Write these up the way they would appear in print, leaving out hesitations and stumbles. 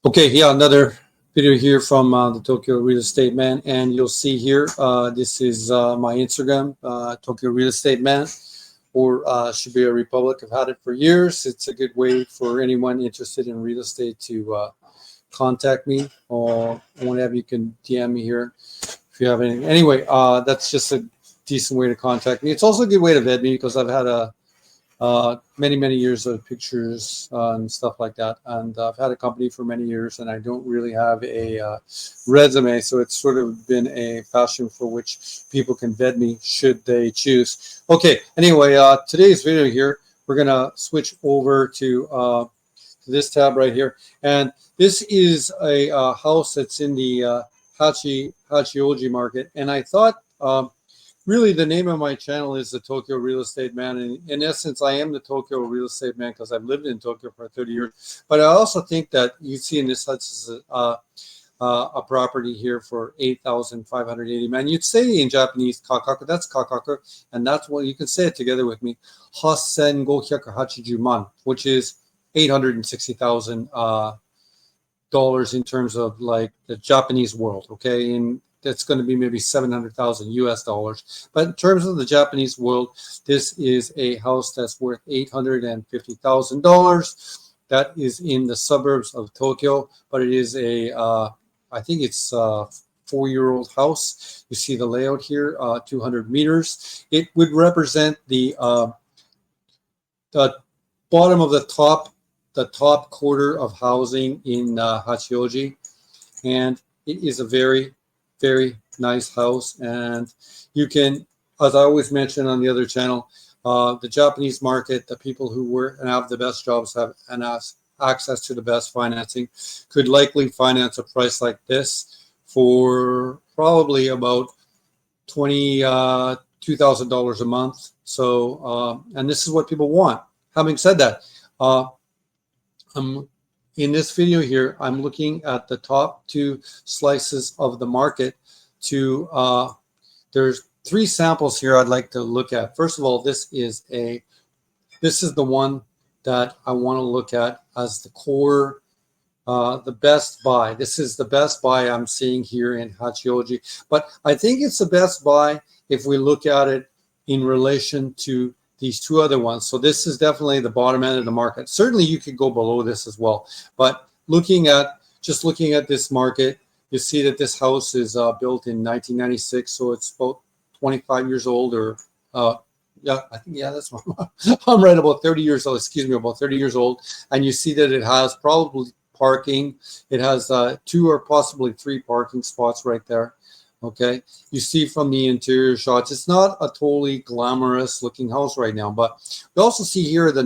Okay, yeah, another video here from the Tokyo Real Estate Man, and you'll see here, this is my Instagram, Tokyo Real Estate Man, or Shibuya Republic. I've had it for years. It's a good way for anyone interested in real estate to contact me, or whenever you can DM me here if you have anything. Anyway, that's just a decent way to contact me. It's also a good way to vet me because I've had many years of pictures and stuff like that, and I've had a company for many years, and I don't really have a resume, so it's sort of been a fashion for which people can vet me should they choose. Okay, anyway, today's video here, we're gonna switch over to this tab right here, and this is a house that's in the Hachioji market, and I thought really, the name of my channel is the Tokyo Real Estate Man. And in essence, I am the Tokyo Real Estate Man because I've lived in Tokyo for 30 years. But I also think that you see in this house is a property here for 8,580. Man, you'd say in Japanese, kakaku, that's kakaku. And that's what you can say it together with me. 8,580 man, which is $860,000 in terms of like the Japanese world. Okay. And that's going to be maybe 700,000 US dollars. But in terms of the Japanese world, this is a house that's worth $850,000. That is in the suburbs of Tokyo, but it is I think it's a 4-year-old house. You see the layout here, 200 meters. It would represent the bottom of the top quarter of housing in Hachioji, and it is a very nice house. And you can, as I always mention on the other channel, the Japanese market, the people who work and have the best jobs have access to the best financing, could likely finance a price like this for probably about $22,000 a month. So and this is what people want. Having said that, in this video here, I'm looking at the top two slices of the market. There's 3 samples here I'd like to look at. First of all, this is the one that I want to look at as the core, the best buy. This is the best buy I'm seeing here in Hachioji. But I think it's the best buy if we look at it in relation to these 2 other ones. So this is definitely the bottom end of the market. Certainly you could go below this as well. But looking at this market, you see that this house is built in 1996. So it's about 25 years old, or yeah, I think, yeah, that's I'm right, about 30 years old, excuse me, about 30 years old. And you see that it has probably parking. It has 2 or possibly 3 parking spots right there. Okay, you see from the interior shots, it's not a totally glamorous looking house right now, but we also see here the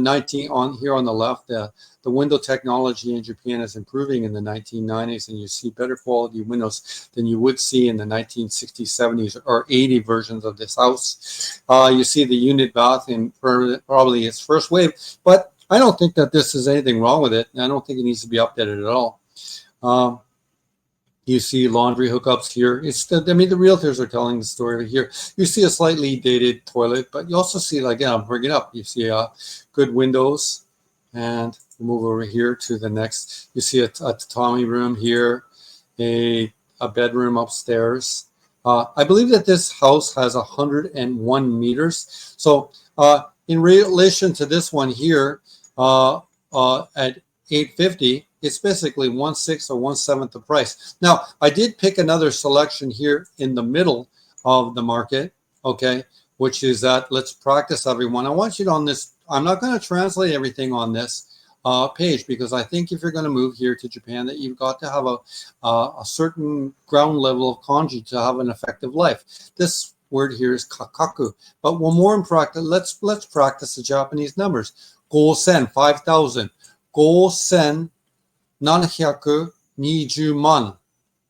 on the left, the window technology in Japan is improving in the 1990s, and you see better quality windows than you would see in the 1960s, 70s, or 80 versions of this house. You see the unit bath in probably its first wave, but I don't think that this is anything wrong with it. I don't think it needs to be updated at all. You see laundry hookups here. The realtors are telling the story here. You see a slightly dated toilet, but you also see, like, I'll bring it up. You see good windows, and we'll move over here to the next. You see a tatami room here, a bedroom upstairs. I believe that this house has 101 meters. So in relation to this one here, at 850. It's basically 1/6 or 1/7 the price. Now, I did pick another selection here in the middle of the market, okay, which is that, let's practice, everyone. I want you to, on this, I'm not going to translate everything on this page, because I think if you're going to move here to Japan, that you've got to have a certain ground level of kanji to have an effective life. This word here is kakaku. But one more in practice, let's practice the Japanese numbers. 5,000. 5,720 man.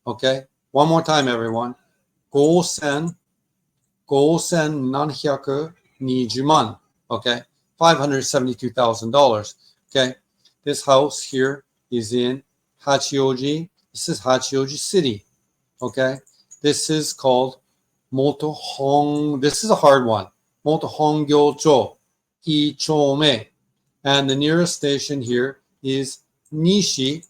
Okay, one more time, everyone. 5,720 man. Okay, $572,000. Okay, this house here is in Hachioji. This is Hachioji City. Okay, this is called Motohong. This is a hard one. Motohongyo-cho, Ichome. And the nearest station here is Nishi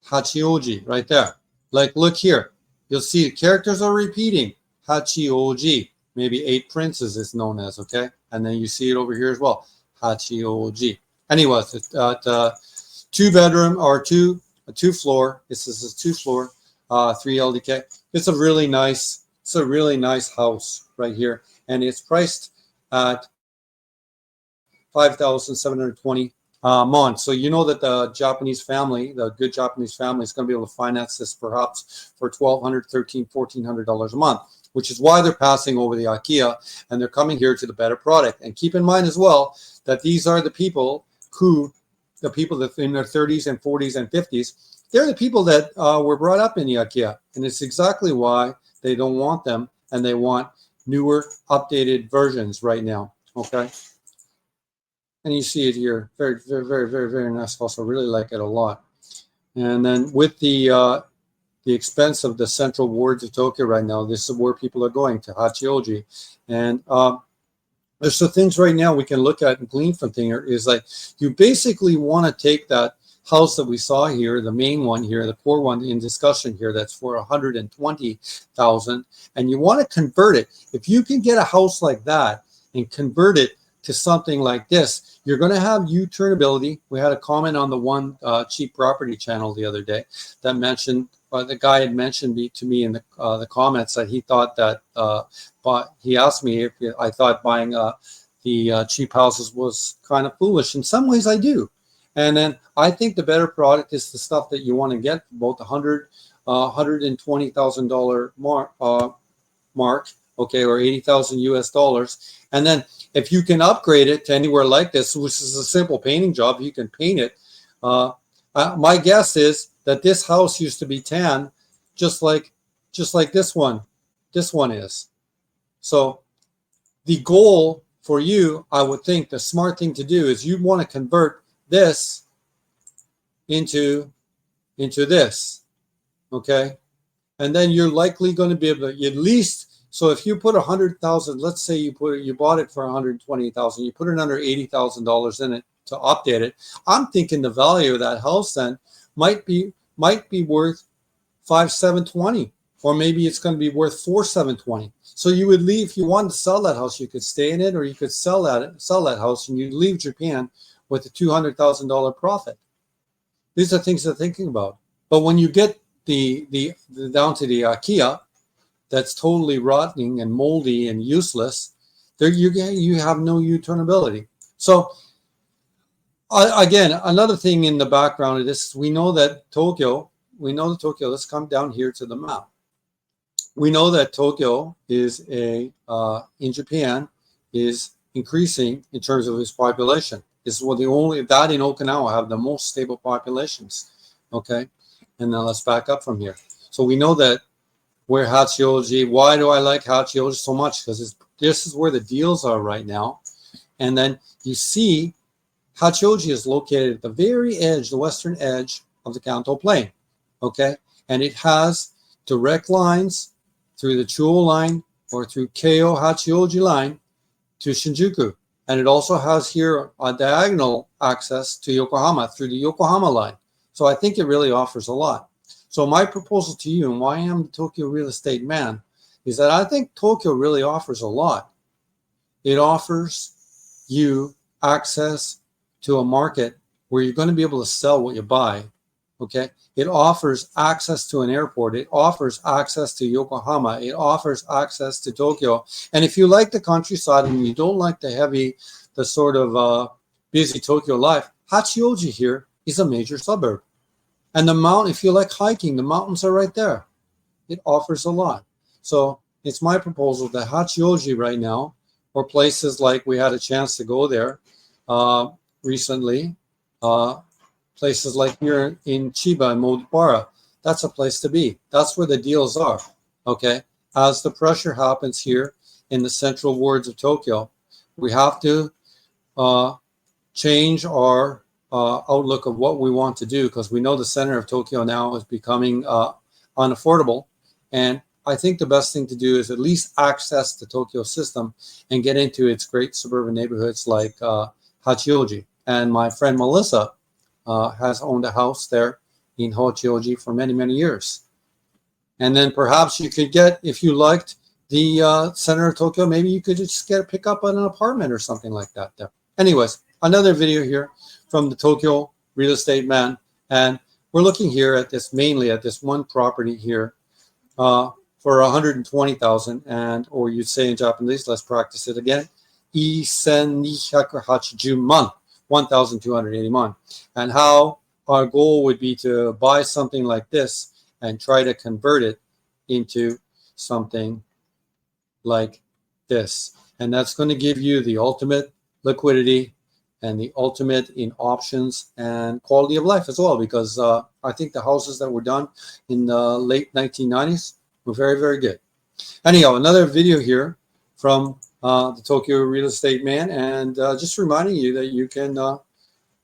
Hachioji, right there. Like, look here. You'll see the characters are repeating. Hachioji. Maybe 8 princes is known as, okay? And then you see it over here as well. Hachioji. Anyways, it's 2-bedroom or a 2-floor. This is a 2-floor, 3 LDK. It's a really nice house right here. And it's priced at 5,720 months. So you know that the Japanese family, the good Japanese family, is going to be able to finance this perhaps for $1,200, $1,300, $1,400 a month, which is why they're passing over the IKEA and they're coming here to the better product. And keep in mind as well that these are the people that in their 30s and 40s and 50s, they're the people that were brought up in the IKEA. And it's exactly why they don't want them and they want newer, updated versions right now. Okay. And you see it here. Very, very, very, very, very nice. Also, really like it a lot. And then with the expense of the central wards of Tokyo right now, this is where people are going, to Hachioji. And there's some things right now we can look at and glean from here is like you basically want to take that house that we saw here, the main one here, the core one in discussion here, that's for 120,000, and you want to convert it. If you can get a house like that and convert it to something like this, you're going to have U-turnability. We had a comment on the one cheap property channel the other day that mentioned, the guy had mentioned to me in the comments that he thought that, but he asked me if I thought buying the cheap houses was kind of foolish. In some ways, I do. And then I think the better product is the stuff that you want to get about the $120,000 mark, okay, or 80,000 US dollars. And then if you can upgrade it to anywhere like this, which is a simple painting job, you can paint it. My guess is that this house used to be tan, just like this one. This one is. So the goal for you, I would think the smart thing to do is you want to convert this into this, okay? And then you're likely going to be able to at least, so if you put 100,000, let's say you bought it for 120,000, you put another $80,000 in it to update it. I'm thinking the value of that house then might be worth 5,720, or maybe it's going to be worth 4,720. So you would leave, if you wanted to sell that house, you could stay in it, or you could sell that house, and you'd leave Japan with a $200,000 profit. These are things to thinking about. But when you get the down to the IKEA, that's totally rotting and moldy and useless, there you have no U-turnability. So again, another thing in the background of this, we know that Tokyo, let's come down here to the map. We know that Tokyo is in Japan is increasing in terms of its population. This is what that in Okinawa have the most stable populations. Okay. And now let's back up from here. So we know that where Hachioji, why do I like Hachioji so much? Because this is where the deals are right now. And then you see Hachioji is located at the very edge, the western edge of the Kanto Plain. Okay. And it has direct lines through the Chuo line or through Keio Hachioji line to Shinjuku. And it also has here a diagonal access to Yokohama through the Yokohama line. So I think it really offers a lot. So my proposal to you, and why I am the Tokyo real estate man, is that I think Tokyo really offers a lot. It offers you access to a market where you're going to be able to sell what you buy. Okay. It offers access to an airport. It offers access to Yokohama. It offers access to Tokyo. And if you like the countryside and you don't like the sort of busy Tokyo life, Hachioji here is a major suburb. And the mountain, if you like hiking, the mountains are right there. It offers a lot. So it's my proposal that Hachioji right now, or places like we had a chance to go there recently, places like here in Chiba and Modipara, that's a place to be. That's where the deals are, okay? As the pressure happens here in the central wards of Tokyo, we have to change our outlook of what we want to do, because we know the center of Tokyo now is becoming unaffordable. And I think the best thing to do is at least access the Tokyo system and get into its great suburban neighborhoods like Hachioji. And my friend Melissa has owned a house there in Hochioji for many, many years. And then perhaps you could get, if you liked the center of Tokyo, maybe you could just pick up an apartment or something like that there. Anyways, another video here from the Tokyo Real Estate Man. And we're looking here at this, mainly at this one property here for 120,000, and, or you'd say in Japanese, let's practice it again, 1280 man, 1,280 man. And how our goal would be to buy something like this and try to convert it into something like this. And that's going to give you the ultimate liquidity and the ultimate in options and quality of life as well, because I think the houses that were done in the late 1990s were very, very good. Anyhow, another video here from the Tokyo Real Estate Man, and just reminding you that you can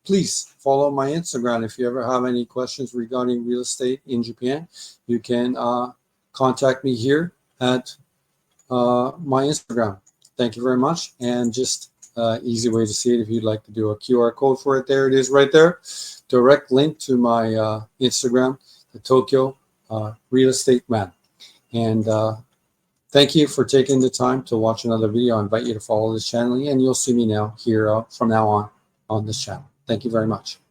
please follow my Instagram. If you ever have any questions regarding real estate in Japan, you can contact me here at my Instagram. Thank you very much. And just easy way to see it, if you'd like to do a QR code for it, there it is right there. Direct link to my Instagram, the Tokyo Real Estate Man. And thank you for taking the time to watch another video. I invite you to follow this channel, and you'll see me now here from now on this channel. Thank you very much.